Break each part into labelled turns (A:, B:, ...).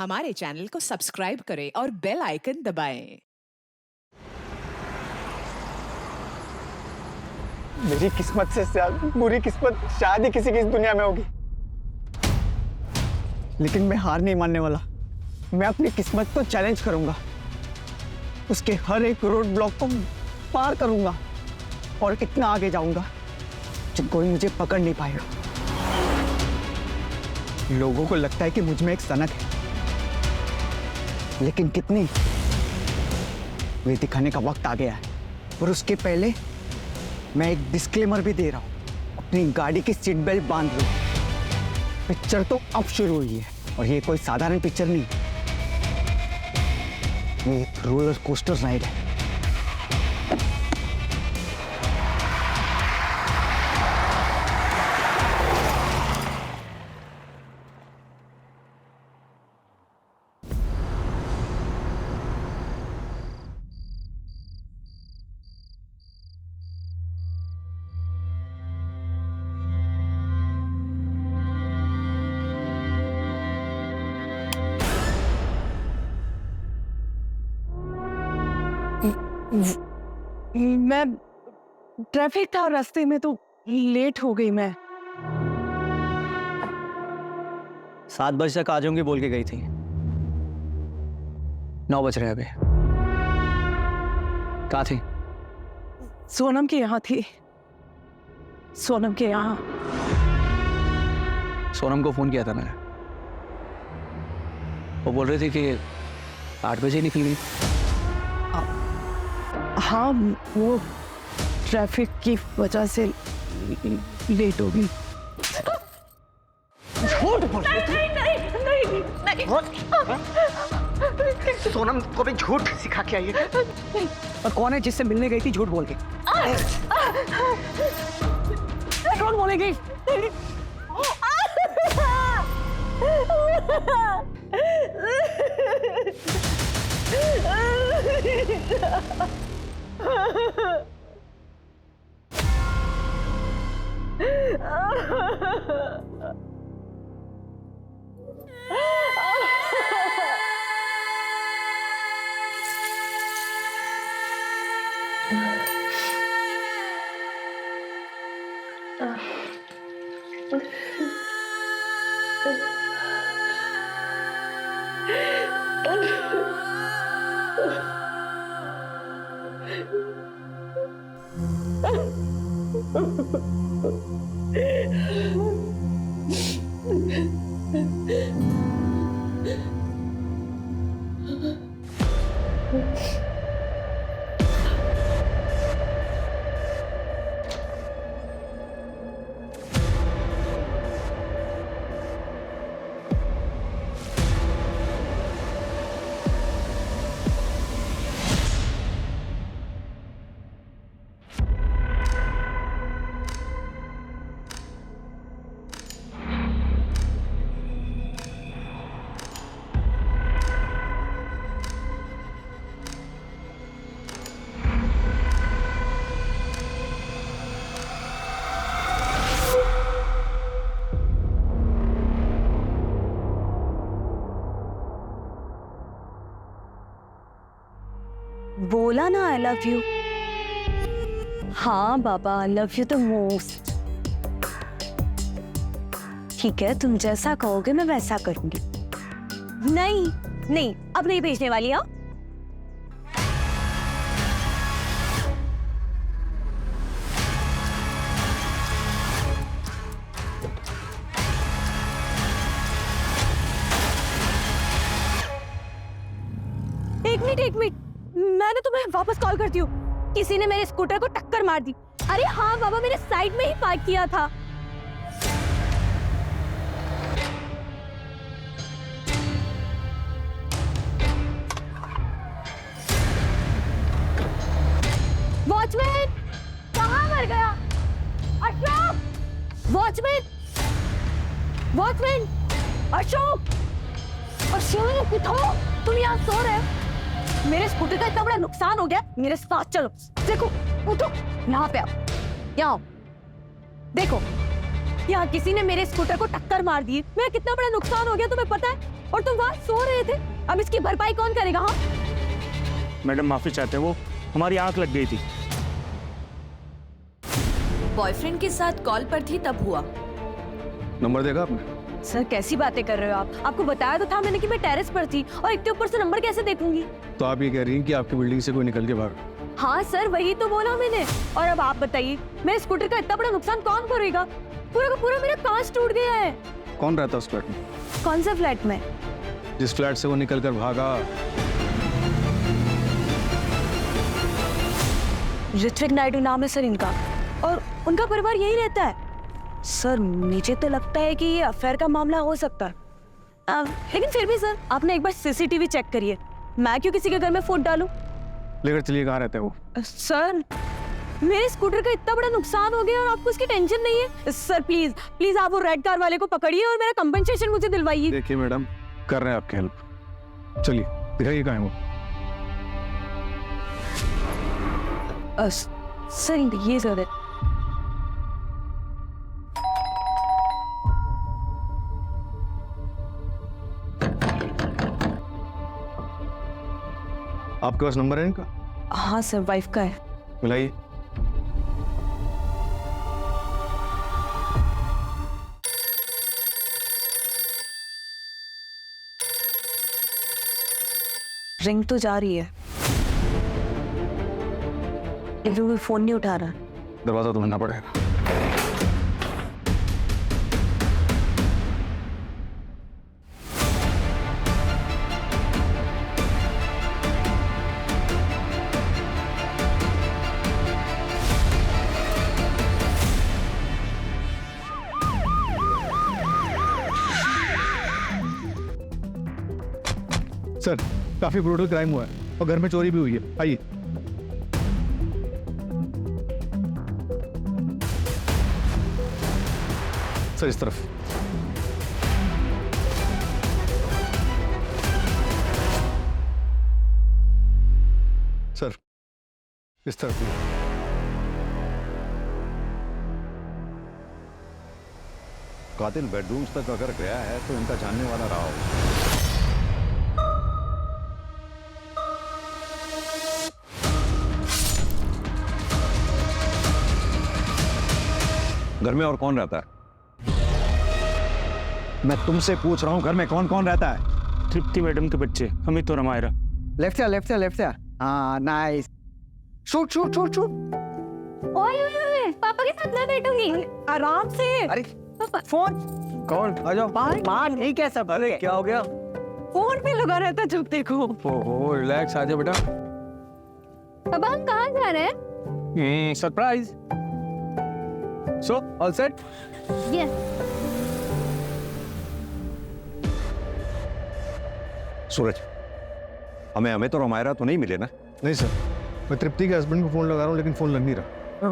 A: हमारे चैनल को सब्सक्राइब करें और बेल आइकन दबाएं।
B: मेरी किस्मत से ज्यादा बुरी किस्मत शायद ही किसी की इस दुनिया में होगी, लेकिन मैं हार नहीं मानने वाला। मैं अपनी किस्मत को चैलेंज करूंगा, उसके हर एक रोड ब्लॉक को पार करूंगा और इतना आगे जाऊंगा कि कोई मुझे पकड़ नहीं पाएगा। लोगों को लगता है कि मुझ में एक सनक है, लेकिन कितनी, वे दिखाने का वक्त आ गया है। और उसके पहले मैं एक डिस्क्लेमर भी दे रहा हूं, अपनी गाड़ी की सीट बेल्ट बांध लो। पिक्चर तो अब शुरू हुई है और ये कोई साधारण पिक्चर नहीं, ये एक रोलर कोस्टर राइड है।
C: मैं ट्रैफिक था रास्ते में तो लेट हो गई। मैं
B: 7 बजे तक आ जाऊंगी बोल के गई थी, 9 बज रहे हैं अभी। कहाँ थी?
C: सोनम के यहाँ थी, सोनम के यहाँ।
B: सोनम को फोन किया था मैंने, वो बोल रही थी कि 8 बजे निकल गई।
C: हाँ, वो ट्रैफिक की वजह से लेट हो गई।
B: झूठ बोल रही थी। सोनम को भी झूठ सिखा के आई है। और कौन है जिससे मिलने गई थी झूठ बोल के?
C: कौन बोलेगी?
D: बोला ना आई लव यू। हाँ बाबा, I love you the most. ठीक है, तुम जैसा कहोगे मैं वैसा करूंगी। नहीं नहीं, अब नहीं भेजने वाली। आओ। एक मिनट, मैंने तुम्हें वापस कॉल करती हूँ। किसी ने मेरे स्कूटर को टक्कर मार दी। अरे हाँ बाबा, मैंने साइड में ही पार्क किया था। वॉचमैन कहाँ मर गया? अशोक! वॉचमैन! वॉचमैन! अशोक! अशोक उठो! तुम यहाँ सो रहे हो? मेरे स्कूटर का इतना बड़ा नुकसान हो गया, मेरे साथ चलो। देखो, उठो, यहाँ पे आओ, यहाँ आओ। देखो, यहाँ किसी ने मेरे स्कूटर को टक्कर मार दी। मेरा कितना बड़ा नुकसान हो गया तुम्हें पता है? और तुम वहाँ सो रहे थे। अब इसकी भरपाई कौन करेगा? हाँ,
E: मैडम माफी चाहते हैं, वो हमारी आंख लग गई थी।
F: बॉयफ्रेंड के साथ कॉल पर थी तब हुआ।
G: नंबर देखा आपने?
D: सर कैसी बातें कर रहे हो आप? आपको बताया तो था मैंने कि मैं टेरेस पर थी और इतने ऊपर से नंबर कैसे देखूंगी?
G: तो आप ये कह रही हैं कि आपकी बिल्डिंग से कोई निकल के भाग?
D: हाँ सर, वही तो बोला मैंने। और अब आप बताइए, मेरे स्कूटर का इतना बड़ा नुकसान कौन करेगा? पूरा का पूरा मेरा कांच टूट गया है।
G: कौन रहता है उस फ्लैट में?
D: कौन सा फ्लैट में?
G: जिस फ्लैट से वो निकल कर भागा।
D: ऋत्विक नायडू नाम है सर इनका, और उनका परिवार यही रहता है। सर मुझे तो लगता है कि ये अफेयर का मामला हो सकता है। लेकिन फिर भी सर, आपने एक बार सीसीटीवी चेक करिए। मैं क्यों किसी के घर में फूट डालूं?
G: लेकर चलिए, कहाँ रहते हैं वो?
D: सर मेरे स्कूटर का इतना बड़ा नुकसान हो गया और आपको उसकी टेंशन नहीं है? सर प्लीज प्लीज आप वो रेड कार वाले को पकड़िए और मेरा कंपनसेशन मुझे दिलवाइए।
G: देखिए मैडम, कर रहे हैं आपकी हेल्प। चलिए दिखाइए कहाँ है वो।
D: सर ये सर
G: आपके पास नंबर है इनका?
D: हाँ सर, वाइफ का है।
G: मिलाइए।
D: रिंग तो जा रही है, लेकिन वो फोन नहीं उठा रहा।
G: दरवाजा तो बनना पड़ेगा। सर काफी ब्रूटल क्राइम हुआ है और घर में चोरी भी हुई है। आइए। सर इस तरफ। सर इस तरफ।
H: कातिल बेडरूम्स तक अगर गया है तो इनका जानने वाला रहा हो। घर में और कौन रहता है? मैं तुमसे पूछ रहा हूं, घर में कौन कौन रहता है?
E: तृप्ति मैडम के बच्चे अमित और अमायरा।
B: लेफ्ट से लेफ्ट से लेफ्ट से। हाँ nice. Shoot shoot shoot shoot.
D: ओए पापा के साथ मैं बैठूंगी। आराम से।
B: अरे
D: पापा
B: फोन कौन? आ जाओ बाहर। नहीं कैसा? अरे क्या हो गया?
C: फोन पे लगा रहता जब देखो।
G: ओहो रिलैक्स, आ जाओ बेटा।
D: पापा हम कहाँ जा रहे हैं?
G: Surprise. So all set?
D: Yes.
H: Suraj, हमें अमित और अमायरा तो नहीं मिले ना?
G: नहीं सर, मैं तृप्ति के हस्बैंड को फोन लगा रहा हूँ लेकिन फोन लग नहीं रहा।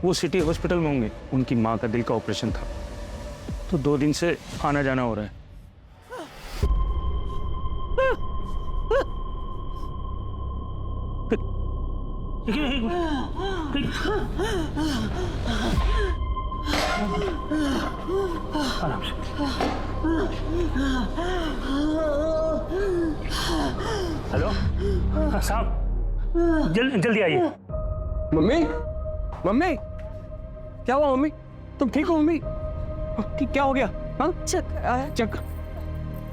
E: वो सिटी हॉस्पिटल में होंगे। उनकी माँ का दिल का ऑपरेशन था, तो 2 दिन से आना जाना हो रहा है। हेलो साहब, जल्दी आइए।
B: मम्मी मम्मी क्या हुआ? मम्मी तुम ठीक हो? मम्मी क्या हो गया? हाँ चक्कर।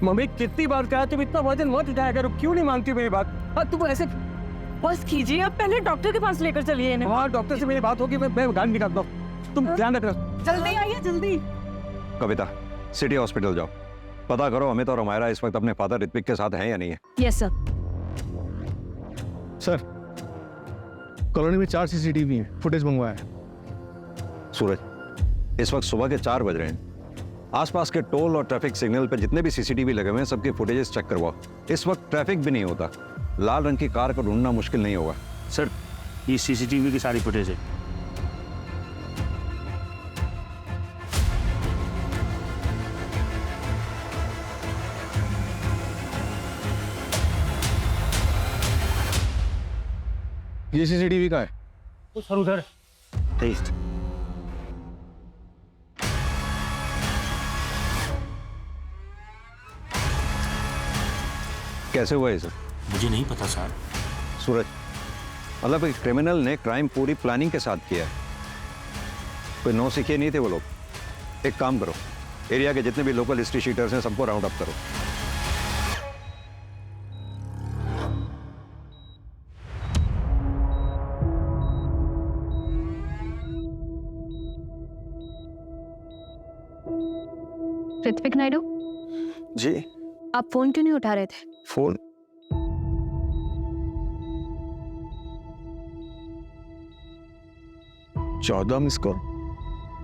B: मम्मी कितनी बार कहा तुम इतना वजन मत उठाया करो, क्यों नहीं मानती मेरी बात? हाँ तुम ऐसे
C: बस कीजिए, अब पहले डॉक्टर के पास लेकर चलिए इन्हें।
B: हाँ डॉक्टर से मेरी बात होगी, मैं गाड़ी निकालता हूँ, तुम ध्यान रखना।
C: जल्दी आइए जल्दी।
H: कविता, सिटी हॉस्पिटल जाओ, पता करो अमित और अमायरा इस वक्त अपने फादर ऋत्विक के साथ हैं या नहीं है।
D: Yes sir.
G: सर कॉलोनी में 4 CCTV हैं, फुटेज मंगवाया है।
H: सूरज, इस वक्त सुबह के 4 बज रहे हैं। आसपास के टोल और ट्रैफिक सिग्नल पर जितने भी CCTV लगे हुए हैं सबके फुटेजेस चेक करवाओ। इस वक्त ट्रैफिक भी नहीं होता, लाल रंग की कार को ढूंढना मुश्किल नहीं होगा।
E: सर ये CCTV की सारी फुटेज है।
G: ये CCTV का है?
E: वो सर उधर। तेईस।
H: कैसे हुआ ये सब?
I: मुझे नहीं पता सर।
H: सूरज, मतलब एक क्रिमिनल ने क्राइम पूरी प्लानिंग के साथ किया है। कोई नौ सीखे नहीं थे वो लोग। एक काम करो, एरिया के जितने भी लोकल हिस्ट्री शीटर्स हैं सबको राउंड अप करो।
D: ऋत्विक नायडू,
G: जी
D: आप फोन क्यों नहीं उठा रहे थे?
G: फोन? चौदह मिस कॉल।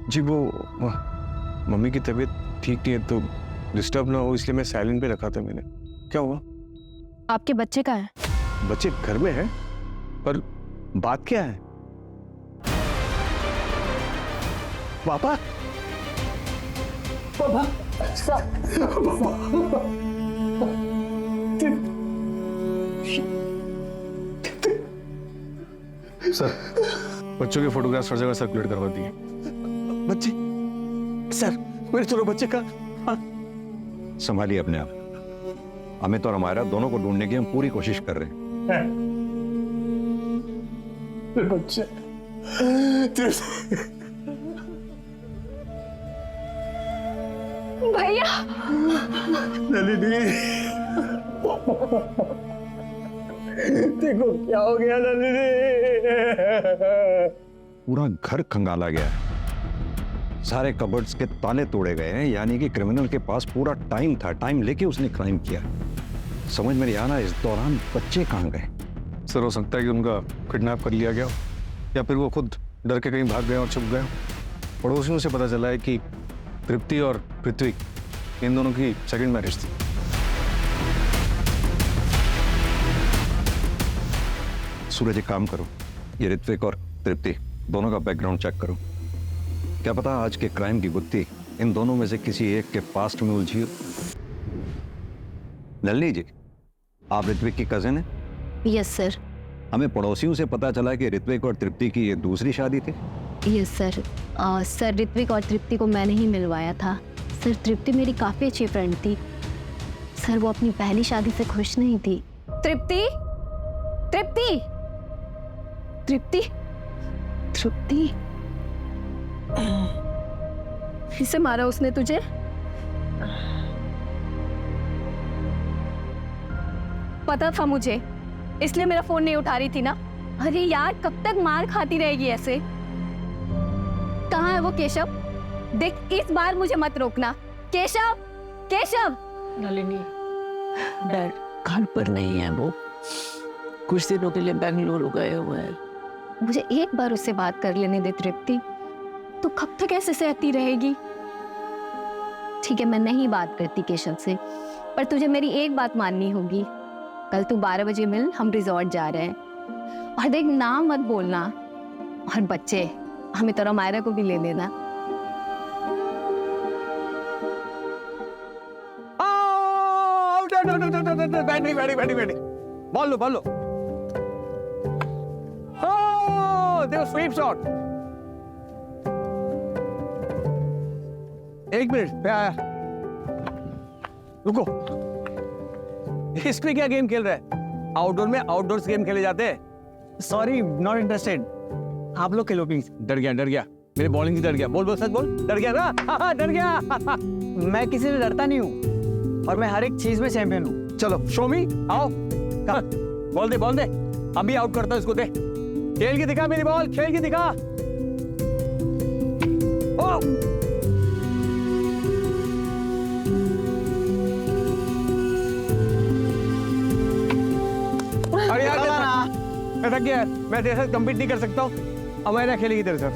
G: जी वो मम्मी की तबीयत ठीक नहीं है तो डिस्टर्ब ना हो इसलिए मैं साइलेंट पे रखा था मैंने। क्या हुआ?
D: आपके बच्चे कहाँ हैं?
G: बच्चे घर में हैं, पर बात क्या है? पापा, पापा, सर बच्चों के फोटोग्राफ्स हर जगह सर्कुलेट करवा दिए। बच्चे? सर मेरे दोनों बच्चे का?
H: संभालिए अपने आप। अमित और हमारा दोनों को ढूंढने की हम पूरी कोशिश कर रहे हैं।
G: बच्चे
D: भैया,
G: नलिनी, देखो क्या हो गया नलिनी।
H: पूरा घर खंगाला गया है, सारे कबर्ड्स के ताले तोड़े गए हैं, यानी कि क्रिमिनल के पास पूरा टाइम था, टाइम लेके उसने क्राइम किया। समझ में नहीं आ रहा इस दौरान बच्चे कहाँ गए।
G: सर हो सकता है कि उनका किडनैप कर लिया गया हो, या फिर वो खुद डर के कहीं भाग गए और छुप गए। पड़ोसियों से पता चला है कि तृप्ति और पृथ्वी इन दोनों की सेकंड मैरिज थी।
H: सूरज एक काम करो, ये ऋत्विक और तृप्ति दोनों का बैकग्राउंड चेक करो। क्या पता आज के क्राइम की गुत्थी इन दोनों में से किसी एक के पास्ट में उलझी हो। नलिनी जी, आप ऋत्विक की कजिन है?
D: Yes sir.
H: हमें पड़ोसियों से पता चला कि ऋत्विक और तृप्ति की ये दूसरी शादी थी।
D: Yes sir. सर ऋत्विक और तृप्ति को मैंने ही मिलवाया था। सर तृप्ति मेरी काफ़ी अच्छी फ्रेंड थी। सर वो अपनी पहली शादी से खुश नहीं थी। तृप्ति, तृप्ति, तृप्ति, तृप्ति, इसे मारा उसने तुझे? पता था मुझे, इसलिए मेरा फोन नहीं उठा रही थी ना। अरे यार कब तक मार खाती रहेगी ऐसे? कहाँ है वो केशव? देख इस बार मुझे मत रोकना। केशव, केशव।
C: नलिनी, डैड घर पर नहीं है, वो कुछ दिनों के लिए बेंगलुरु गए हुए हैं।
D: मुझे एक बार उससे बात कर लेने दे तृप्ति। तो कब तक ऐसे सहती रहेगी? ठीक है मैं नहीं बात करती केशव से, पर तुझे मेरी एक बात माननी होगी। कल तू 12 बजे मिल, हम रिजॉर्ट जा रहे हैं। और देख नाम मत बोलना। और बच्चे हमें तो मायरा को भी ले लेना।
B: बैठी बॉल लो बॉल लो। देखो स्वीप शॉट। एक मिनट मैं आया। रुको, इसमें क्या गेम खेल रहा है? आउटडोर में आउटडोर्स गेम खेले जाते हैं। Sorry not interested. आप लोग खेलो प्लीज। डर गया मेरे बॉलिंग से डर गया। बोल सच बोल। डर गया ना? हाँ डर गया। मैं किसी से डरता नहीं हूँ और मैं हर एक चीज में चैंपियन हूँ। चलो शो मी, आओ। बॉल दे अभी आउट करता हूँ इसको। दे खेल के दिखा मेरी बॉल, खेल के दिखा। ओ अरे यार मैं थक गया, मैं तेरे साथ कम्पीट नहीं कर सकता हूँ। अमायरा खेलेगी तेरे साथ।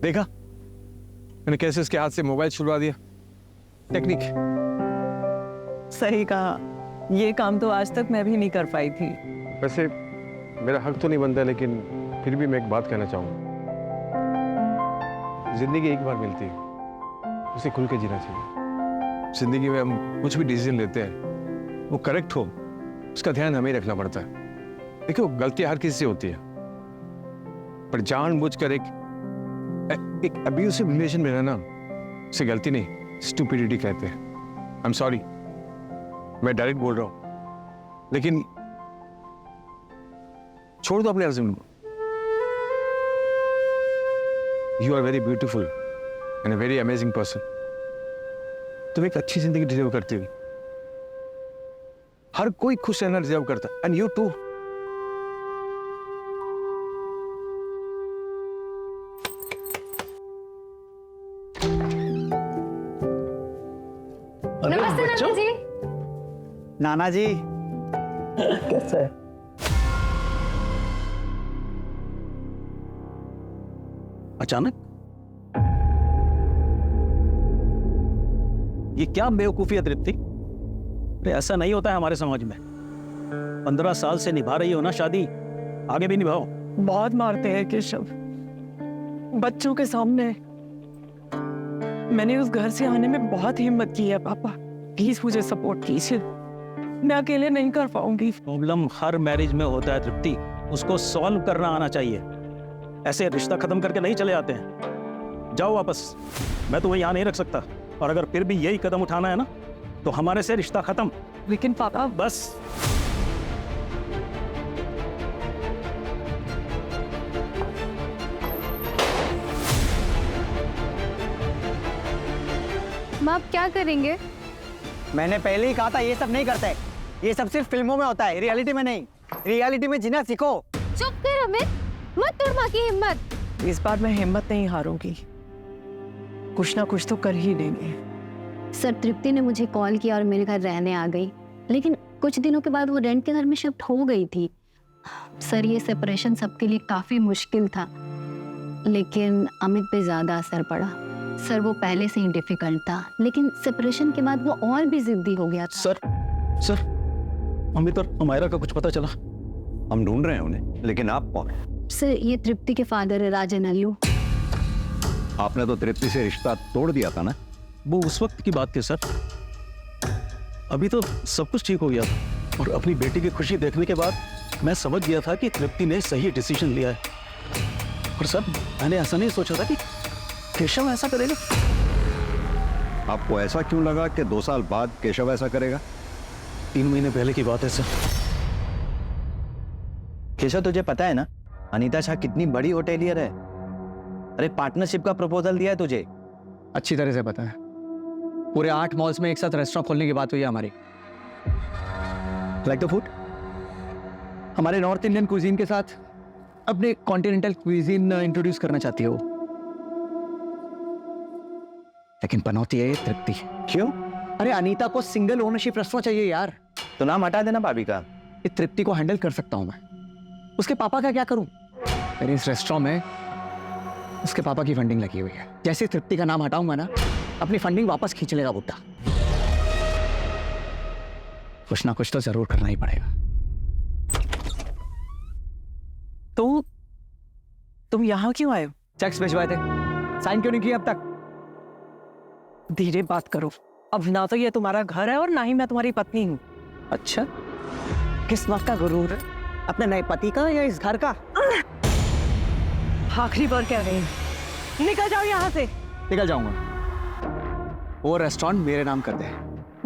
B: देखा मैंने कैसे उसके हाथ से मोबाइल छुड़वा दिया। टेक्निक।
C: सही कहा, ये काम तो आज तक मैं भी नहीं कर पाई थी।
G: वैसे मेरा हक तो नहीं बनता, लेकिन फिर भी मैं एक बात कहना चाहूँगा। जिंदगी एक बार मिलती है, उसे खुल के जीना चाहिए। जिंदगी में हम कुछ भी डिसीजन लेते हैं वो करेक्ट हो, उसका ध्यान हमें रखना पड़ता है। देखो गलतियां हर किसी से होती है, पर जानबूझकर एक अब्यूसिव रिलेशन में रहना उसे गलती नहीं, स्टूपिडिटी कहते हैं। आई एम सॉरी, मैं डायरेक्ट बोल रहा हूं, लेकिन छोड़ दो अपने हस्बैंड को। You are very beautiful and a very amazing person. तुम एक अच्छी जिंदगी डिजर्व करती हो। हर कोई खुश रहना डिजर्व करता है, एंड यू टू।
D: नमस्ते नाना जी।
B: नाना जी,
C: कैसा है?
I: अचानक ये क्या बेवकूफी है तृप्ति? अरे ऐसा नहीं होता है हमारे समाज में। 15 साल से निभा रही हो ना शादी, आगे भी निभाओ।
C: बहुत मारते हैं केशव, बच्चों के सामने। मैंने उस घर से आने में बहुत हिम्मत की है पापा, प्लीज मुझे सपोर्ट कीजिए, मैं अकेले नहीं कर पाऊंगी।
I: प्रॉब्लम हर मैरिज में होता है तृप्ति, उसको सॉल्व करना आना चाहिए। ऐसे रिश्ता खत्म करके नहीं चले जाते हैं। जाओ वापस, मैं तुम्हें यहाँ नहीं रख सकता, और अगर फिर भी यही कदम उठाना है ना तो हमारे से रिश्ता खत्म।
C: लेकिन पापा,
I: बस
D: माँ आप क्या करेंगे?
B: मैंने पहले ही कहा था ये सब नहीं करते। ये सब सिर्फ फिल्मों में होता है, रियलिटी में नहीं। रियलिटी में जीना सीखो।
D: चुप कर अमित, मत तोड़ माँ की हिम्मत।
C: इस बार मैं हिम्मत नहीं हारूंगी, कुछ ना कुछ तो कर ही देंगे।
J: सर तृप्ति ने मुझे कॉल किया और मेरे घर रहने आ गई, लेकिन कुछ दिनों के बाद वो रेंट के घर में शिफ्ट हो गई थी। सर ये सेपरेशन सबके लिए काफी मुश्किल था, लेकिन अमित पे ज्यादा असर पड़ा। सर वो पहले से ही डिफिकल्ट था, लेकिन सेपरेशन के बाद वो और भी जिद्दी हो गया था।
I: सर अमित और अमायरा का कुछ पता चला?
H: हम ढूंढ रहे हैं उन्हें, लेकिन आप कौन?
J: सर ये तृप्ति के फादर है, राजन अल्लू।
H: आपने तो तृप्ति से रिश्ता तोड़ दिया था ना?
I: वो उस वक्त की बात थी सर, अभी तो सब कुछ ठीक हो गया था। और अपनी बेटी की खुशी देखने के बाद मैं समझ गया था कि तृप्ति ने सही डिसीजन लिया है। और सर मैंने ऐसा नहीं सोचा था कि केशव ऐसा करेगा।
H: आपको ऐसा क्यों लगा कि 2 साल बाद केशव ऐसा करेगा?
I: 3 महीने पहले की बात है सर।
K: केशव तुझे पता है ना अनीता शाह कितनी बड़ी होटेलियर है? अरे पार्टनरशिप का प्रपोजल दिया है तुझे।
B: अच्छी तरह से पता है। पूरे 8 मॉल्स में एक साथ रेस्टोरेंट खोलने की बात हुई है हमारी। लाइक द फूड, हमारे नॉर्थ इंडियन क्विजीन के साथ अपने कॉन्टिनेंटल क्विजीन इंट्रोड्यूस करना चाहती है वो। लेकिन पनौती है ये तृप्ति।
K: क्यों?
B: अरे अनीता को सिंगल ओनरशिप रेस्टोरेंट चाहिए यार।
K: तो नाम हटा देना भाभी का।
B: ये तृप्ति को हैंडल कर सकता हूं मैं, उसके पापा का क्या करूं? मेरे इस रेस्टोरेंट में उसके पापा की फंडिंग लगी हुई है। जैसे तृप्ति का नाम हटाऊंगा ना, अपनी फंडिंग वापस खींच लेगा बुड्ढा। कुछ ना कुछ तो जरूर करना ही पड़ेगा।
C: तो तुम यहाँ क्यों आए हो?
B: चेक्स भिजवाए थे, साइन क्यों नहीं किए अब तक?
C: धीरे बात करो, अब ना तो ये तुम्हारा घर है और ना ही मैं तुम्हारी पत्नी हूँ।
B: अच्छा, किस वक्त का गुरूर है? अपने नए पति का या इस घर का?
C: आखिरी बार कह रही हूँ, निकल जाओ यहाँ से।
B: निकल जाऊंगा। वो रेस्टोरेंट मेरे नाम कर दे।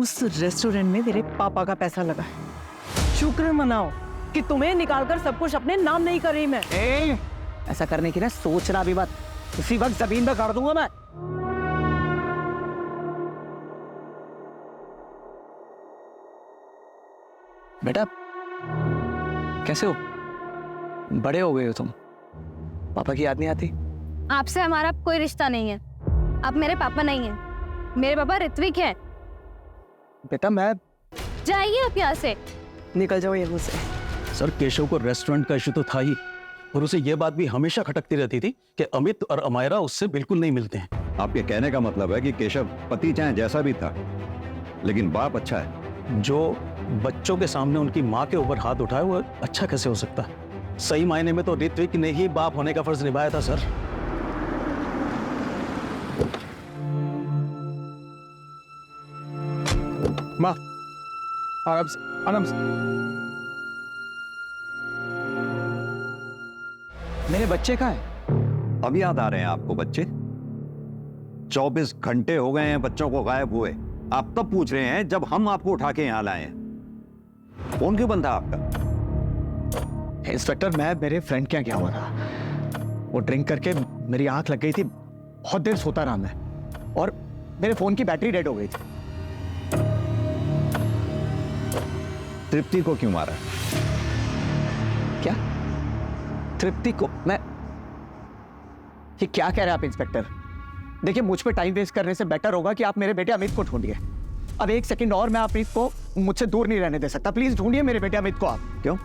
C: उस रेस्टोरेंट में मेरे पापा का पैसा लगा है। शुक्र मनाओ कि तुम्हें निकालकर सब कुछ अपने नाम नहीं कर रही मैं।
B: ऐसा करने की ना सोचना भी मत, उसी वक्त जमीन में गाड़ दूंगा मैं। बेटा कैसे हो? बड़े हो गए हो तुम, पापा की याद नहीं आती?
D: आपसे हमारा कोई रिश्ता नहीं है, आप मेरे पापा नहीं हैं, मेरे पापा ऋत्विक हैं।
B: बेटा मैं,
D: जाइए आप यहाँ से।
C: निकल जाओ यहाँ से।
I: सर केशव को रेस्टोरेंट का इशू तो था ही, और उसे यह बात भी हमेशा खटकती रहती थी कि अमित और अमायरा उससे बिल्कुल नहीं मिलते हैं।
H: आपके कहने का मतलब है कि केशव पति चाहे जैसा भी था, लेकिन बाप अच्छा है।
I: जो बच्चों के सामने उनकी माँ के ऊपर हाथ उठाए वो अच्छा कैसे हो सकता है? सही मायने में तो ऋत्विक ने ही बाप होने का फर्ज निभाया था सर।
G: माँ आराम से, आराम से।
B: मेरे बच्चे कहाँ हैं?
H: अब याद आ रहे हैं आपको बच्चे? 24 घंटे हो गए हैं बच्चों को गायब हुए। आप तब पूछ रहे हैं जब हम आपको उठा के यहां लाए हैं। फोन क्यों बंद था आपका?
B: इंस्पेक्टर, मैं मेरे फ्रेंड के यहाँ गया हुआ था। वो ड्रिंक करके मेरी आंख लग गई थी, बहुत देर सोता रहा मैं, और मेरे फोन की बैटरी डेड हो गई थी।
H: तृप्ति को क्यों मारा?
B: क्या? तृप्ति को? मैं ये क्या कह रहे हैं आप इंस्पेक्टर? देखिए, मुझ पे टाइम वेस्ट करने से बेटर होगा कि आप मेरे बेटे अमित को ढूंढिए। अब एक सेकंड और मैं अमित को मुझसे दूर नहीं रहने दे सकता। प्लीज ढूंढिए मेरे बेटे अमित को आप।
H: क्यों?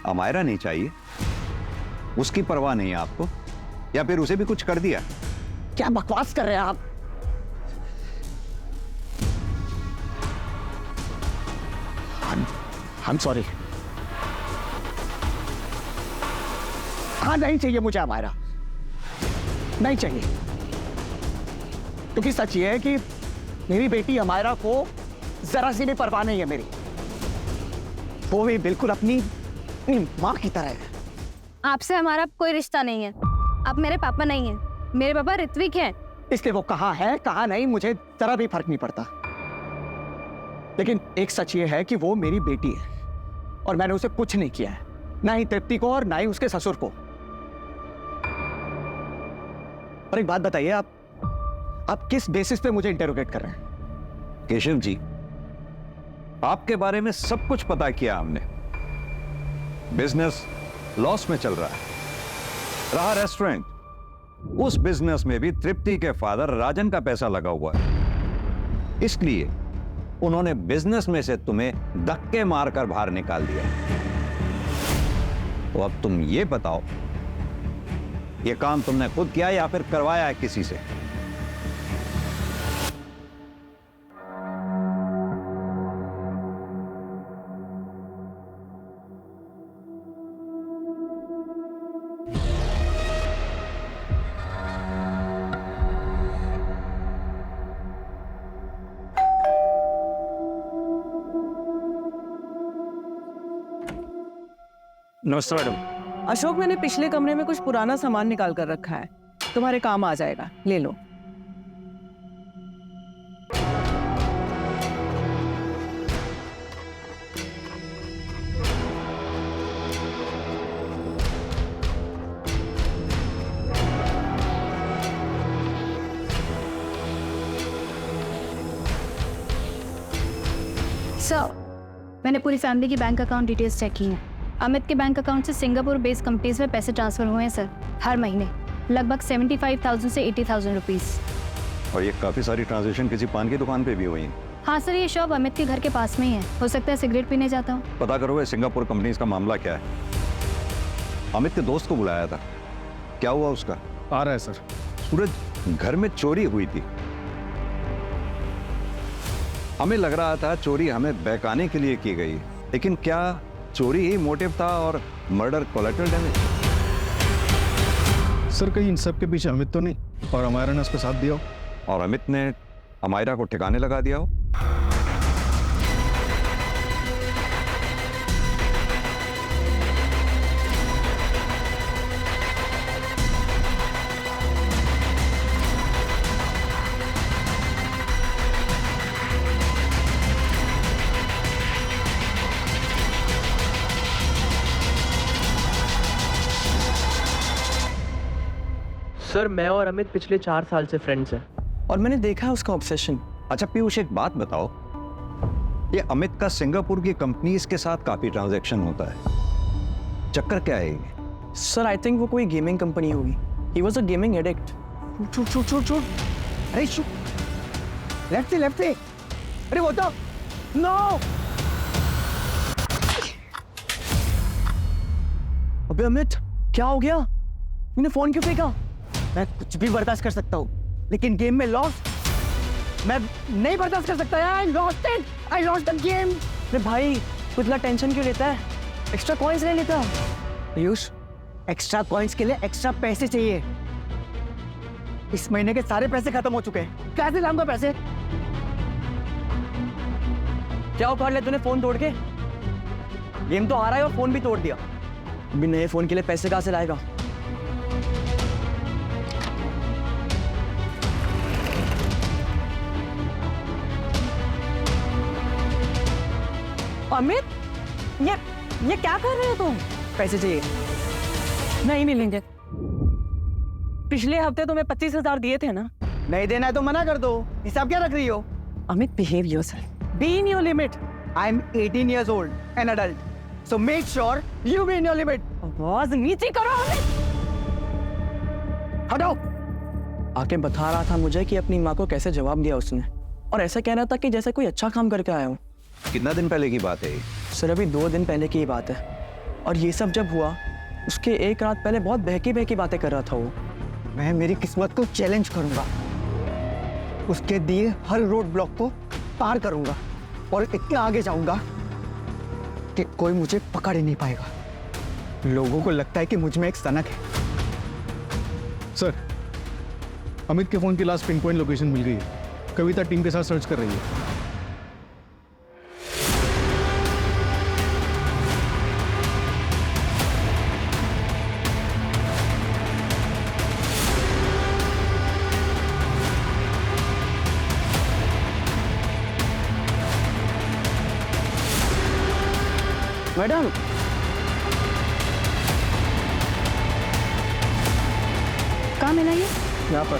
H: अमायरा नहीं चाहिए? उसकी परवाह नहीं है आपको? या फिर उसे भी कुछ कर दिया?
B: क्या बकवास कर रहे हैं आप? I'm sorry। हाँ, नहीं चाहिए मुझे अमायरा, नहीं चाहिए। क्योंकि सच ये है कि मेरी बेटी अमायरा को जरा सी भी परवाह नहीं है मेरी। वो भी बिल्कुल अपनी माँ की तरह है।
D: आपसे हमारा कोई रिश्ता नहीं है। आप मेरे पापा नहीं हैं। मेरे पापा ऋत्विक हैं।
B: इसलिए वो कहाँ है कहाँ नहीं मुझे जरा भी फर्क नहीं पड़ता। लेकिन एक सच ये है कि वो मेरी बेटी है और मैंने उसे कुछ नहीं किया है, ना ही तृप्ति को और ना ही उसके ससुर को। और एक बात बताइए, आप किस बेसिस पे मुझे इंटेरोगेट कर रहे हैं?
H: केशव जी, आपके बारे में सब कुछ पता किया हमने। बिजनेस लॉस में चल रहा है। रहा रेस्टोरेंट, उस बिजनेस में भी तृप्ति के फादर राजन का पैसा लगा हुआ है। इसलिए उन्होंने बिजनेस में से तुम्हें धक्के मारकर बाहर निकाल दिया। तो अब तुम ये बताओ, ये काम तुमने खुद किया या फिर करवाया है किसी से?
E: नमस्ते मैडम।
C: अशोक, मैंने पिछले कमरे में कुछ पुराना सामान निकाल कर रखा है, तुम्हारे काम आ जाएगा, ले लो।
J: सर, मैंने पूरी फैमिली की बैंक अकाउंट डिटेल्स चेक की हैं। अमित के बैंक अकाउंट से सिंगापुर बेस्ड कंपनीज में पैसे ट्रांसफर हुए हैं सर, हर महीने लगभग 75,000 से 80,000 रुपीस।
H: और ये काफी सारी ट्रांजैक्शन किसी पान की दुकान पे भी हुई हैं।
J: हाँ सर, ये शॉप अमित के घर के पास में ही है। हो सकता है सिगरेट पीने जाता हूँ।
H: पता करो ये सिंगापुर कंपनीज का मामला क्या है। अमित के दोस्त को बुलाया था, क्या हुआ उसका?
G: आ रहा है सर।
H: सूरज, घर में चोरी हुई थी। हमें लग रहा था चोरी हमें बहकाने के लिए की गई, लेकिन क्या चोरी ही मोटिव था और मर्डर कोलैटरल डैमेज?
G: सर, कहीं इन सब के पीछे अमित तो नहीं और अमायरा ने उसका साथ दिया हो?
H: और अमित ने अमायरा को ठिकाने लगा दिया हो?
L: सर, मैं और अमित पिछले 4 साल से फ्रेंड्स हैं
C: और मैंने देखा है उसका ऑब्सेशन।
H: अच्छा पीयूष, एक बात बताओ, ये अमित का सिंगापुर की कंपनीज के साथ काफी ट्रांजैक्शन होता है, चक्कर क्या है ये?
C: सर, आई थिंक वो कोई गेमिंग कंपनी होगी। He was a gaming addict.
B: छूट। अरे शू, लेफ्ट से। अरे वो तो नो। अबे अमित, क्या हो गया? तूने फोन क्यों फेंका? मैं कुछ भी बर्दाश्त कर सकता हूँ, लेकिन गेम में लॉस मैं नहीं बर्दाश्त कर सकता यार। I lost the game।
C: अरे भाई, तू इतना टेंशन क्यों लेता है? एक्स्ट्रा कॉइन्स ले लेता।
B: पीयूष, एक्स्ट्रा कॉइन्स के लिए एक्स्ट्रा पैसे चाहिए। इस महीने के सारे पैसे खत्म हो चुके हैं, कैसे लाऊंगा पैसे?
C: क्या उखाड़ लिया तूने फोन तोड़ के? गेम तो हारा है और फोन भी तोड़ दिया। अभी नए फोन के लिए पैसे कहाँ से लाएगा? अमित, ये क्या कर रहे हो तुम? पैसे चाहिए? नहीं मिलेंगे। पिछले हफ्ते तुम्हें 25,000 दिए थे ना?
B: नहीं देना है तो मना कर दो। हिसाब क्या रख रही हो?
C: Amit, behave yourself, be in your limit.
B: I am 18 years old, an adult. So make sure you be in your limit.
C: आवाज नीचे करो अमित।
B: हटाओ।
L: आके बता रहा था मुझे कि अपनी माँ को कैसे जवाब दिया उसने, और ऐसा कह रहा था कि जैसे कोई अच्छा काम करके आया हूँ।
H: कितना दिन पहले की बात है ये?
L: सर अभी 2 दिन पहले की ही बात है, और ये सब जब हुआ उसके एक रात पहले बहुत बहकी बहकी बातें कर रहा था वो।
B: मैं मेरी किस्मत को चैलेंज करूंगा, उसके दिए हर रोड ब्लॉक को पार करूंगा और इतना आगे जाऊंगा कि कोई मुझे पकड़ ही नहीं पाएगा। लोगों को लगता है कि मुझ में एक सनक है।
G: सर, अमित के फोन की लास्ट पिन पॉइंट लोकेशन मिल गई है। कविता टीम के साथ सर्च कर रही है।
L: मैडम,
J: कहाँ मिला ये?
L: यहाँ पर।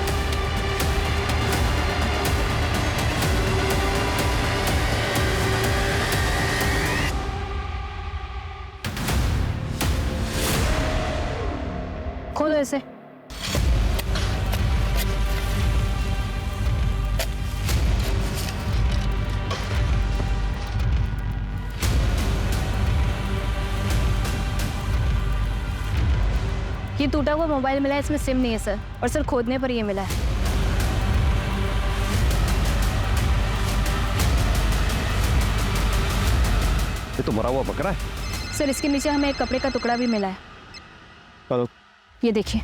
J: खोलो इसे। ये टूटा हुआ मोबाइल मिला है, इसमें सिम नहीं है सर, और सर खोदने पर ये मिला है।
H: ये तो मरा हुआ बकरा है।
J: सर इसके नीचे हमें एक कपड़े का टुकड़ा भी मिला है।
G: हेलो।
J: ये देखिए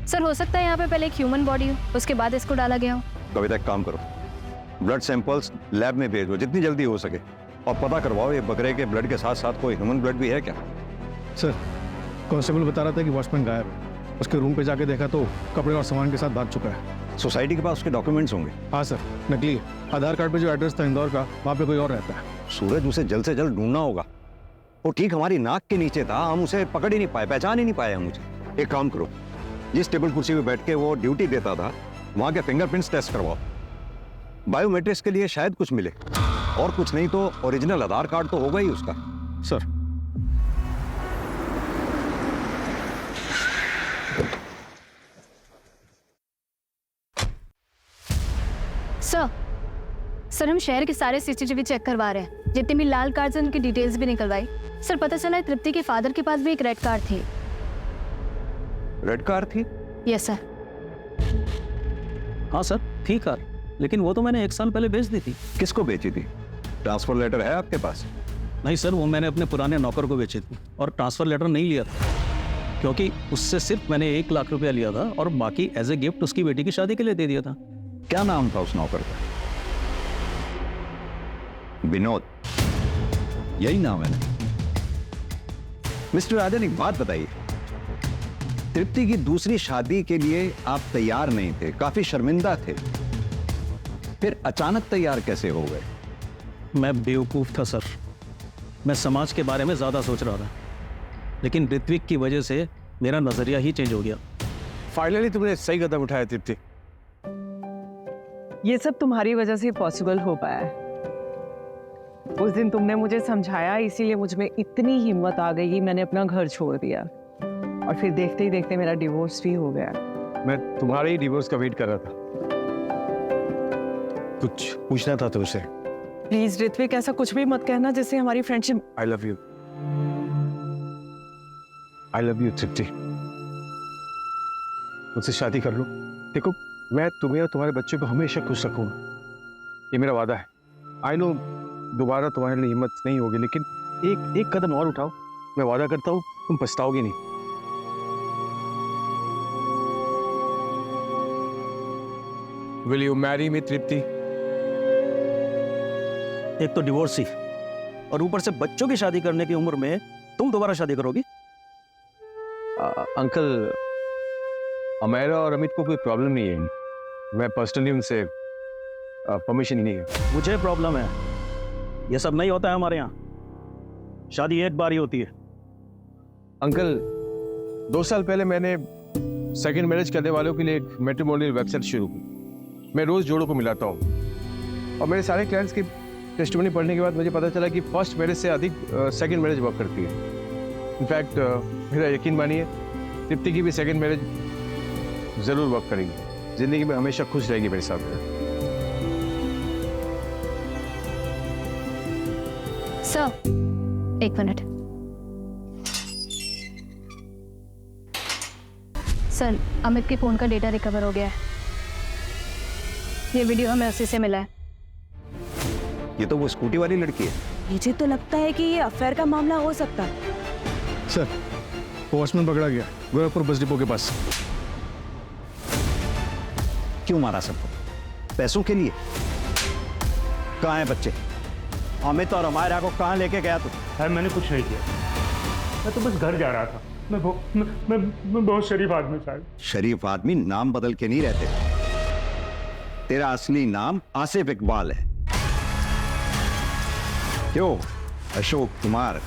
J: सर, हो सकता है यहाँ पे पहले एक ह्यूमन बॉडी हो, उसके बाद इसको डाला गया हो।
H: कविता एक काम करो, ब्लड सैंपल्स लैब में भेजो जितनी जल्दी हो सके, और पता करवाओ ये बकरे के ब्लड के साथ साथ कोई ह्यूमन ब्लड भी है क्या।
G: सर, कांस्टेबल बता रहा था कि वॉचमैन गायब है। उसके रूम पे जाके देखा तो कपड़े और सामान के साथ भाग चुका है।
H: सोसाइटी के पास उसके डॉक्यूमेंट्स होंगे?
G: हाँ सर, नकली है। आधार कार्ड पे जो एड्रेस था इंदौर का, वहाँ पे कोई और रहता है।
H: सूरज, उसे जल्द से जल्द ढूंढना होगा। वो ठीक हमारी नाक के नीचे था, हम उसे पकड़ ही नहीं पाए, पहचान ही नहीं पाया मुझे। एक काम करो, जिस टेबल कुर्सी पे बैठ के वो ड्यूटी देता था वहाँ के फिंगरप्रिंट्स टेस्ट करवाओ। बायोमेट्रिक्स के लिए शायद कुछ मिले, और कुछ नहीं तो ओरिजिनल आधार कार्ड तो होगा ही उसका।
G: सर,
J: सर हम शहर के सारे सीसीटीवी चेक करवा रहे हैं, जितने भी लाल कार्ड हैं उनकी डिटेल्स भी निकलवाई। सर पता चला है तृप्ति के फादर के पास भी एक रेड कार थी।
H: रेड कार थी?
J: Yes sir.
I: हाँ सर, थी कार, लेकिन वो तो मैंने 1 साल पहले बेच दी थी।
H: किसको बेची थी? ट्रांसफर लेटर है आपके पास?
I: नहीं सर, वो मैंने अपने पुराने नौकर को बेची थी, और ट्रांसफर लेटर नहीं लिया था, क्योंकि उससे सिर्फ मैंने 1 लाख रुपया लिया था, और बाकी एज ए गिफ्ट उसकी बेटी की शादी के लिए दे दिया था।
H: क्या नाम था उस नौकर का? विनोद, यही नाम है ना? मिस्टर राजन, एक बात बताइए, तृप्ति की दूसरी शादी के लिए आप तैयार नहीं थे, काफी शर्मिंदा थे, फिर अचानक तैयार कैसे हो गए?
I: मैं बेवकूफ था सर, मैं समाज के बारे में ज्यादा सोच रहा था, लेकिन ऋत्विक की वजह से मेरा नजरिया ही चेंज हो गया।
G: फाइनली तुमने सही कदम उठाया तृप्ति।
C: ये सब तुम्हारी वजह से पॉसिबल हो पाया है। उस दिन तुमने मुझे समझाया, इसीलिए मुझ में इतनी हिम्मत आ गई, मैंने अपना घर छोड़ दिया, और फिर देखते ही देखते मेरा डिवोर्स भी हो गया।
G: मैं तुम्हारे ही डिवोर्स का वेट कर रहा था। कुछ पूछना था तुमसे।
C: प्लीज ऋत्विक, ऐसा कुछ भी मत कहना जिससे हमारी friendship.
G: I love you. I love you Tripti. मुझसे शादी कर लो। देखो, मैं तुम्हें और तुम्हारे बच्चों को हमेशा खुश रखूंगा, ये मेरा वादा है। आई नो दोबारा तुम्हारे लिए हिम्मत नहीं होगी, लेकिन एक कदम और उठाओ, मैं वादा करता हूँ तुम पछताओगे नहीं। Will you marry me, तृप्ति?
I: एक तो डिवोर्स ही, और ऊपर से बच्चों की शादी करने की उम्र में तुम दोबारा शादी करोगी?
G: अंकल, अमेरा और अमित को कोई प्रॉब्लम नहीं है। मैं पर्सनली उनसे परमिशन ही नहीं है।
I: मुझे प्रॉब्लम है, ये सब नहीं होता है हमारे यहाँ। शादी एक बार ही होती है।
G: अंकल 2 साल पहले मैंने सेकंड मैरिज करने वालों के लिए एक मैट्रिमोनियल वेबसाइट शुरू की। मैं रोज जोड़ों को मिलाता हूँ और मेरे सारे क्लाइंट्स की टेस्टिमनी पढ़ने के बाद मुझे पता चला कि फर्स्ट मैरिज से अधिक सेकंड मैरिज वर्क करती है। इनफैक्ट मेरा यकीन मानिए तृप्ति की भी सेकंड मैरिज जरूर वर्क करेगी। जिंदगी में हमेशा खुश रहेगी मेरे साथ।
J: Sir 1 minute. सर अमित के फोन का डेटा रिकवर हो गया है। ये वीडियो हमें उसी से मिला है।
H: ये तो वो स्कूटी वाली लड़की है।
F: मुझे तो लगता है कि ये अफेयर का मामला हो सकता है।
G: सर वॉचमैन पकड़ा गया गोरखपुर बस डिपो के पास।
H: क्यों मारा सबको? पैसों के लिए? कहाँ है बच्चे? अमित और अमायरा को कहाँ लेके गया तू?
E: सर मैंने कुछ नहीं किया, मैं तो बस घर जा रहा था। मैं बहुत शरीफ आदमी साहब।
H: शरीफ आदमी नाम बदल के नहीं रहते। तेरा असली नाम आसिफ इकबाल है। क्यों? अशोक कुमार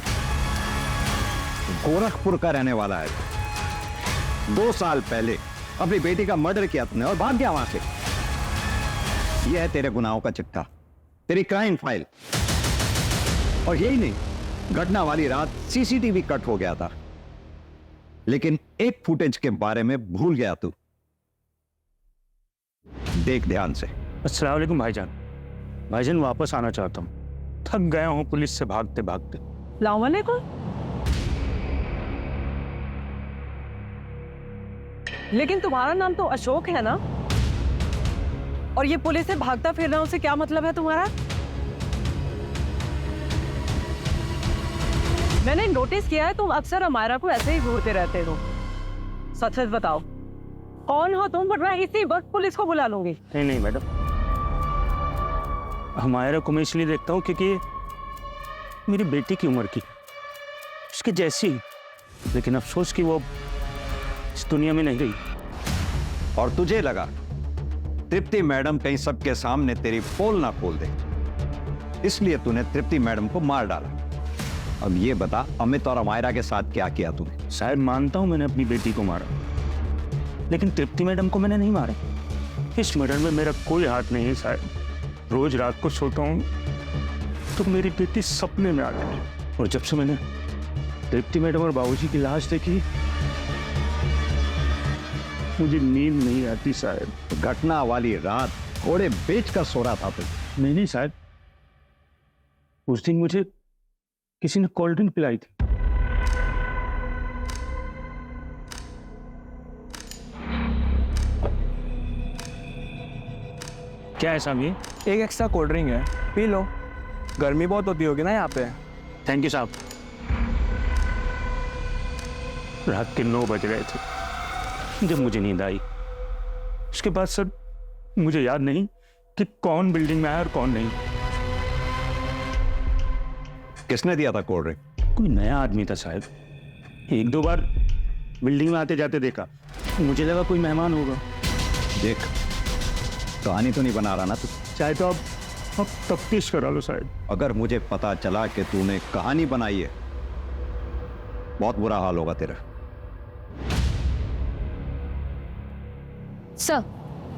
H: गोरखपुर का रहने वाला है। 2 साल पहले अपनी बेटी का मर्डर किया तुमने और भाग गया वहां से। यह है तेरे गुनाहों का चिट्ठा, तेरी क्राइम फाइल। और यही नहीं, घटना वाली रात सीसीटीवी कट हो गया था, लेकिन एक फुटेज के बारे में भूल गया तू। देख ध्यान से।
E: अस्सलाम वालेकुम भाईजान। भाईजान वापस आना चाहता हूँ, थक गया हूँ पुलिस से भागते भागते।
C: अस्सलाम वालेकुम। लेकिन तुम्हारा नाम तो अशोक है ना? और ये पुलिस से भागता फिरना, उसे क्या मतलब है तुम्हारा? मैंने नोटिस किया है तुम अक्सर अमायरा को ऐसे ही घूरते रहते हो। सच सच बताओ कौन हो तुम, वरना इसी वक्त पुलिस को बुला लूंगी।
E: नहीं मैडम, अमायरा को मैं इसलिए देखता हूँ क्योंकि मेरी बेटी की उम्र की, उसके जैसी। लेकिन अफसोस कि वो इस दुनिया में नहीं रही।
H: और तुझे लगा तृप्ति मैडम कहीं सबके सामने तेरी पोल ना खोल दे, इसलिए तूने तृप्ति मैडम को मार डाला। अब ये बता, अमित और अमायरा के साथ क्या किया तूने?
E: शायद मानता हूं मैंने अपनी बेटी को मारा, लेकिन तृप्ति मैडम को मैंने नहीं मारा। इस मर्डर में मेरा कोई हाथ नहीं है साहब। रोज रात को सोता हूं तो मेरी बेटी सपने में आती है, और जब से मैंने तृप्ति मैडम और बाबूजी की लाश देखी मुझे नींद नहीं आती साहब।
H: घटना वाली रात घोड़े बेच कर सो रहा था तू?
E: नहीं साहब, उस दिन मुझे किसी ने कोल्ड ड्रिंक पिलाई थी। क्या है साहब? ये
L: एक एक्स्ट्रा कोल्ड ड्रिंक है, पी लो। गर्मी बहुत होती होगी ना यहाँ पे।
E: थैंक यू साहब। रात के 9 बज रहे थे जब मुझे नींद आई। उसके बाद सर मुझे याद नहीं कि कौन बिल्डिंग में आया और कौन नहीं।
H: किसने दिया था कोल्ड ड्रिंक?
E: कोई नया आदमी था साहब। 1-2 बार बिल्डिंग में आते जाते देखा, मुझे लगा कोई मेहमान होगा।
H: देख, कहानी तो नहीं बना रहा ना तू?
E: चाहे तो अब तफ्तीश करा लो साहब।
H: अगर मुझे पता चला कि तूने कहानी बनाई है, बहुत बुरा हाल होगा तेरा।
J: सर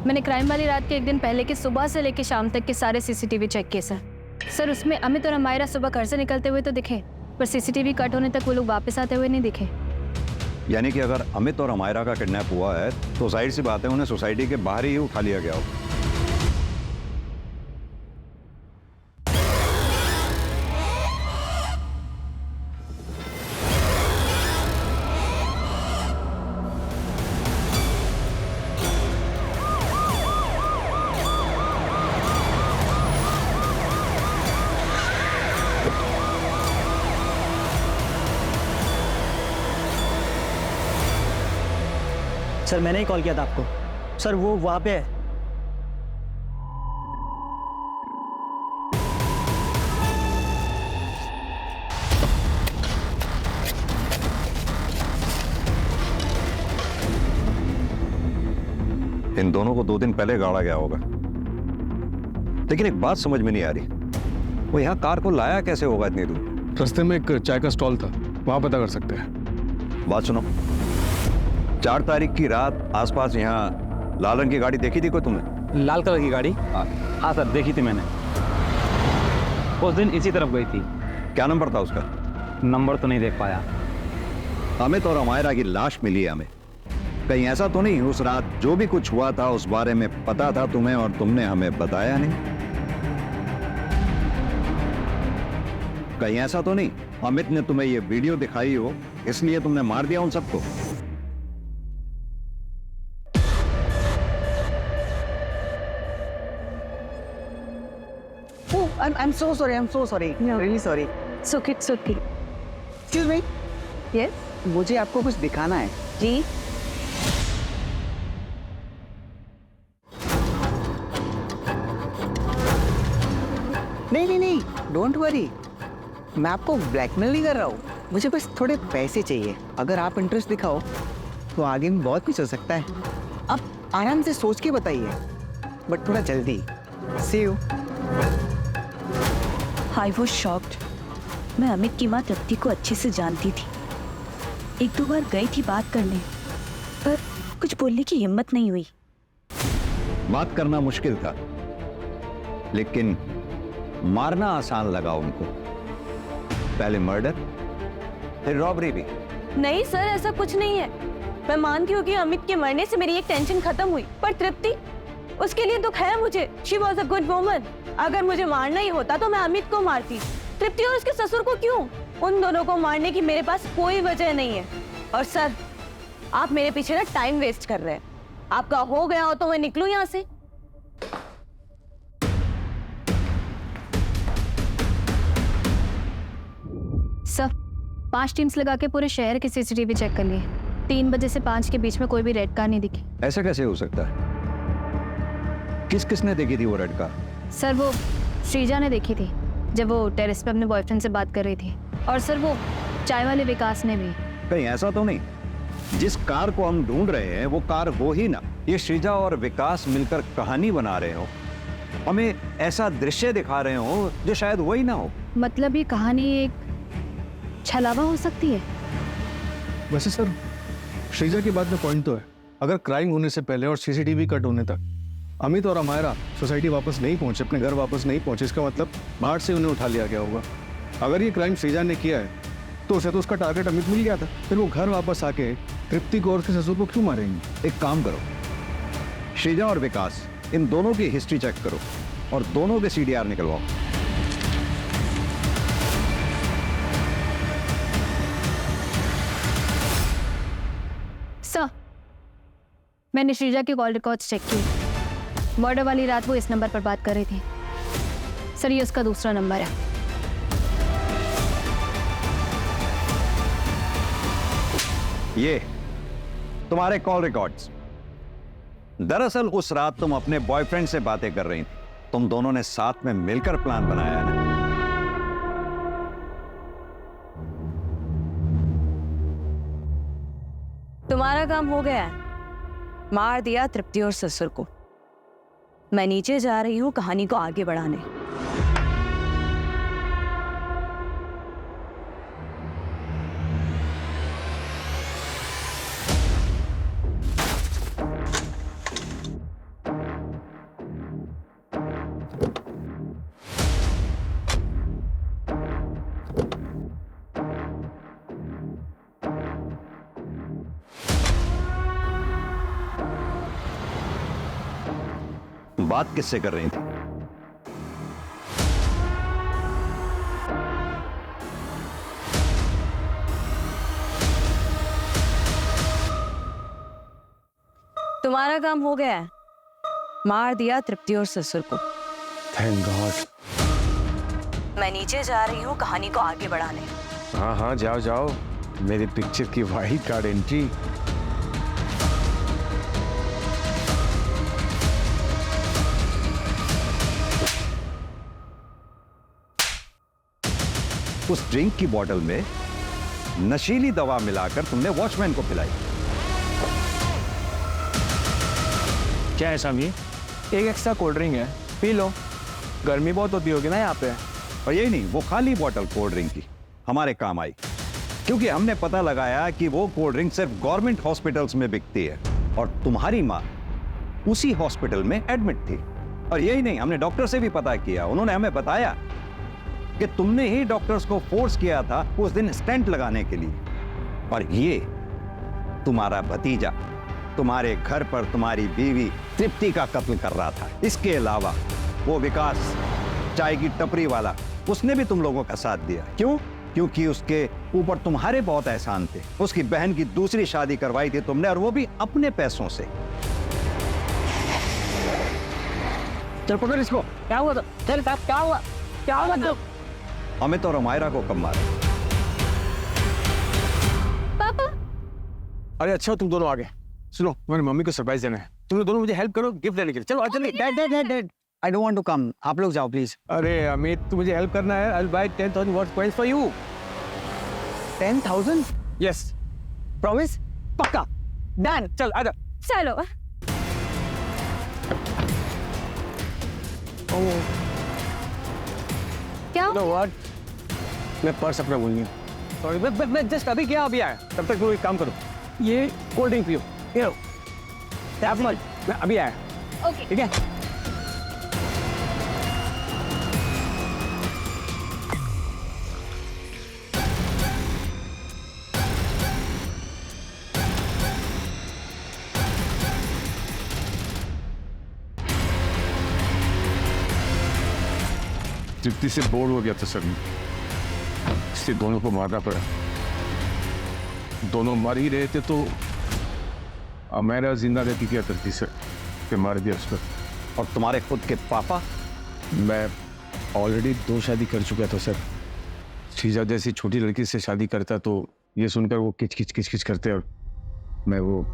J: मैंने क्राइम वाली रात के 1 दिन पहले के सुबह से लेकर शाम तक के सारे सीसीटीवी चेक किए सर। उसमें अमित और अमायरा सुबह घर से निकलते हुए तो दिखे, पर सीसीटीवी कट होने तक वो लोग वापस आते हुए नहीं दिखे।
H: यानी कि अगर अमित और अमायरा का किडनैप हुआ है तो जाहिर सी बात है उन्हें सोसाइटी के बाहर ही उठा लिया गया हो।
L: सर मैंने ही कॉल किया था आपको। सर वो वहाँ पे है।
H: इन दोनों को 2 दिन पहले गाड़ा गया होगा। लेकिन एक बात समझ में नहीं आ रही, वो यहाँ कार को लाया कैसे होगा इतनी दूर?
G: रास्ते में एक चाय का स्टॉल था, वहां पता कर सकते हैं।
H: बात सुनो, 4 तारीख की रात आसपास यहाँ लाल रंग की गाड़ी देखी थी कोई तुमने?
I: लाल कलर की गाड़ी? हाँ सर, देखी थी मैंने। उस दिन इसी तरफ गई थी।
H: क्या नंबर था उसका?
I: नंबर तो नहीं देख पाया।
H: अमित और अमायरा की लाश मिली है हमें। कहीं ऐसा तो नहीं उस रात जो भी कुछ हुआ था उस बारे में पता था तुम्हें और तुमने हमें बताया नहीं? कहीं ऐसा तो नहीं अमित ने तुम्हें ये वीडियो दिखाई हो इसलिए तुमने मार दिया उन सबको?
B: Oh, I'm so sorry. I'm so sorry. Really sorry.
F: It's okay, it's okay.
B: Excuse me.
F: Yes?
B: मुझे आपको कुछ दिखाना है।
F: जी?
B: नहीं, डोंट वरी। मैं आपको ब्लैकमेल नहीं कर रहा हूँ, मुझे बस थोड़े पैसे चाहिए। अगर आप इंटरेस्ट दिखाओ तो आगे में बहुत कुछ हो सकता है। आप आराम से सोच के बताइए, बट थोड़ा जल्दी। See you.
F: I was shocked. मैं अमित की माँ तृप्ति को अच्छे से जानती थी। 1-2 बार गई थी बात करने, पर कुछ बोलने की हिम्मत नहीं हुई।
H: बात करना मुश्किल था, लेकिन मारना आसान लगा उनको। पहले मर्डर, फिर रॉबरी भी।
F: नहीं सर, ऐसा कुछ नहीं है। मैं मानती हूँ कि अमित के मरने से मेरी एक टेंशन खत्म हुई, पर तृप्ति, उसके लिए दुख है मुझे। She was a good woman. अगर मुझे मारना ही होता तो मैं अमित को मारती। तृप्ति और उसके ससुर को क्यों? उन दोनों को मारने की मेरे पास कोई वजह नहीं है। और सर, आप मेरे पीछे ना टाइम वेस्ट कर रहे हैं। आपका हो गया हो तो मैं निकलूं यहाँ से।
J: सर, 5 टीम्स लगा के पूरे शहर के सीसीटीवी चेक कर लिए। 3 बजे से 5 के बीच में कोई भी रेड कार नहीं दिखी।
H: ऐसा कैसे हो सकता है? किसने देखी थी वो रेड कार?
J: सर, वो श्रीजा ने देखी थी जब वो टेरेस पे अपने बॉयफ्रेंड से बात कर रही थी। और सर, वो चाय वाले विकास ने भी।
H: कहीं ऐसा तो नहीं जिस कार को हम ढूंढ रहे हैं वो कार वो ही ना? ये श्रीजा और विकास मिलकर कहानी बना रहे हो, हमें ऐसा दृश्य दिखा रहे हो जो शायद वही ना हो।
J: मतलब ये कहानी एक छलावा हो सकती है।
G: वैसे सर, श्रीजा की बात में पॉइंट तो है। अगर क्राइम होने से पहले और सीसीटीवी कट होने तक अमित और अमायरा सोसाइटी वापस नहीं पहुंचे, अपने घर वापस नहीं पहुंचे, इसका मतलब बाहर से उन्हें उठा लिया गया होगा। अगर ये क्राइम श्रीजा ने किया है तो उसे तो उसका टारगेट अमित मिल गया था। फिर वो घर वापस आके तृप्ति को और उसके ससुर को क्यों मारेंगे?
H: एक काम करो, श्रीजा और विकास इन दोनों की हिस्ट्री चेक करो और दोनों के सीडीआर निकलवाओ।
J: सर, मैंने श्रीजा के कॉल रिकॉर्ड्स चेक किए। मर्डर वाली रात वो इस नंबर पर बात कर रही थी। सर, ये उसका दूसरा नंबर है।
H: ये तुम्हारे कॉल रिकॉर्ड्स। दरअसल उस रात तुम अपने बॉयफ्रेंड से बातें कर रही थी। तुम दोनों ने साथ में मिलकर प्लान बनाया है ना?
F: तुम्हारा काम हो गया है। मार दिया तृप्ति और ससुर को। मैं नीचे जा रही हूँ कहानी को आगे बढ़ाने।
H: बात किससे कर रही थी?
F: तुम्हारा काम हो गया है। मार दिया तृप्ति और ससुर को।
G: Thank God.
F: मैं नीचे जा रही हूँ कहानी को आगे बढ़ाने।
G: हाँ हाँ, जाओ जाओ। मेरी पिक्चर की वाइल्ड कार्ड एंट्री।
H: उस ड्रिंक की बोतल में नशीली दवा मिलाकर तुमने वॉचमैन को पिलाई।
E: क्या है साहब ये?
L: एक एक्स्ट्रा कोल्ड ड्रिंक है, पी लो।
G: गर्मी बहुत होती होगी ना यहाँ पे।
H: और यही नहीं, वो खाली बॉटल कोल्ड ड्रिंक की हमारे काम आई, क्योंकि हमने पता लगाया कि वो कोल्ड ड्रिंक सिर्फ गवर्नमेंट हॉस्पिटल्स में बिकती है और तुम्हारी माँ उसी हॉस्पिटल में एडमिट थी। और यही नहीं, हमने डॉक्टर से भी पता किया, उन्होंने हमें बताया कि तुमने ही डॉक्टर्स को फोर्स किया था उस दिन स्टेंट लगाने के लिए। और ये तुम्हारा भतीजा तुम्हारे घर पर तुम्हारी बीवी तृप्ति का कत्ल कर रहा था। इसके अलावा वो विकास चाय की टपरी वाला, उसने भी तुम लोगों का साथ दिया। क्यों? क्योंकि उसके ऊपर तुम्हारे बहुत एहसान थे। उसकी बहन की दूसरी शादी करवाई थी तुमने, और वो भी अपने पैसों से।
L: चल पकड़ इसको। क्या हुआ? चल साहब, क्या हुआ? क्या हुआ?
H: अमित और अमायरा को कब मारा?
F: पापा।
G: अरे अच्छा तुम दोनों आ गए। सुनो, मेरी मम्मी को सरप्राइज देना है, तुम लोग दोनों मुझे हेल्प करो गिफ्ट देने के लिए। चलो चलो।
B: Dad I don't want to come, आप लोग जाओ प्लीज।
G: अरे अमित, तू मुझे हेल्प करना है। I will buy 10,000 worth coins for you.
B: 10,000?
G: Yes.
B: Promise? पक्का? डन।
G: चल आजा।
F: चलो। क्या?
G: नो व्हाट, मैं पर्स अपना भूल गया। सॉरी, मैं जस्ट अभी क्या अभी आया। तब तक तुम एक काम करो, ये कोल्ड ड्रिंक पियो। ये लो, मैं अभी आया।
F: ओके।
G: ठीक है। तृप्ति से बोर हो गया था सर, इसलिए दोनों को मारना पड़ा। दोनों मर ही रहे थे तो अमेरा जिंदा रहती क्या करती सर, कि मार दिया उसको।
H: और तुम्हारे खुद के पापा?
G: मैं ऑलरेडी 2 शादी कर चुका था सर। शीजा जैसी छोटी लड़की से शादी करता तो ये सुनकर वो किच किच करते, और मैं वो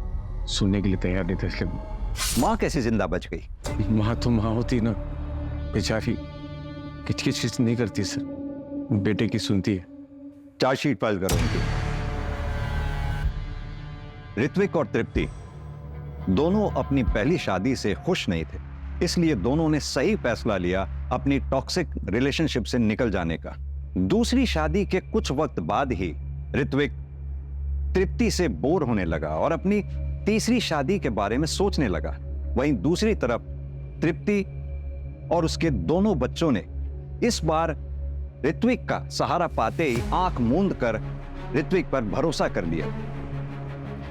G: सुनने के लिए तैयार नहीं था। इसलिए
H: माँ कैसे जिंदा बच गई?
G: माँ तो माँ होती ना, बेचारी किच नहीं करती सर, बेटे की सुनती है।
H: चार्जशीट फाइल करो उनकी। ऋत्विक और तृप्ति दोनों अपनी पहली शादी से खुश नहीं थे, इसलिए दोनों ने सही फैसला लिया अपनी टॉक्सिक रिलेशनशिप से निकल जाने का। दूसरी शादी के कुछ वक्त बाद ही ऋत्विक तृप्ति से बोर होने लगा और अपनी तीसरी शादी के बारे में सोचने लगा। वहीं दूसरी तरफ तृप्ति और उसके दोनों बच्चों ने इस बार ऋत्विक का सहारा पाते ही आंख मूंद कर ऋत्विक पर भरोसा कर लिया।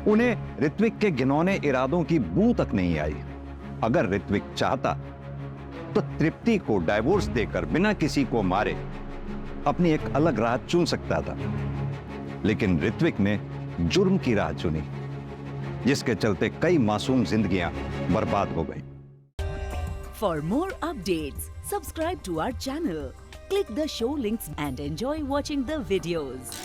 H: उन्हें ऋत्विक के घिनौने इरादों की बू तक नहीं आई। अगर ऋत्विक चाहता तो तृप्ति को डाइवोर्स देकर बिना किसी को मारे अपनी एक अलग राह चुन सकता था, लेकिन ऋत्विक ने जुर्म की राह चुनी, जिसके चलते कई मासूम जिंदगियां बर्बाद हो गई।
A: For more updates, subscribe to our channel, click the show links and enjoy watching the videos.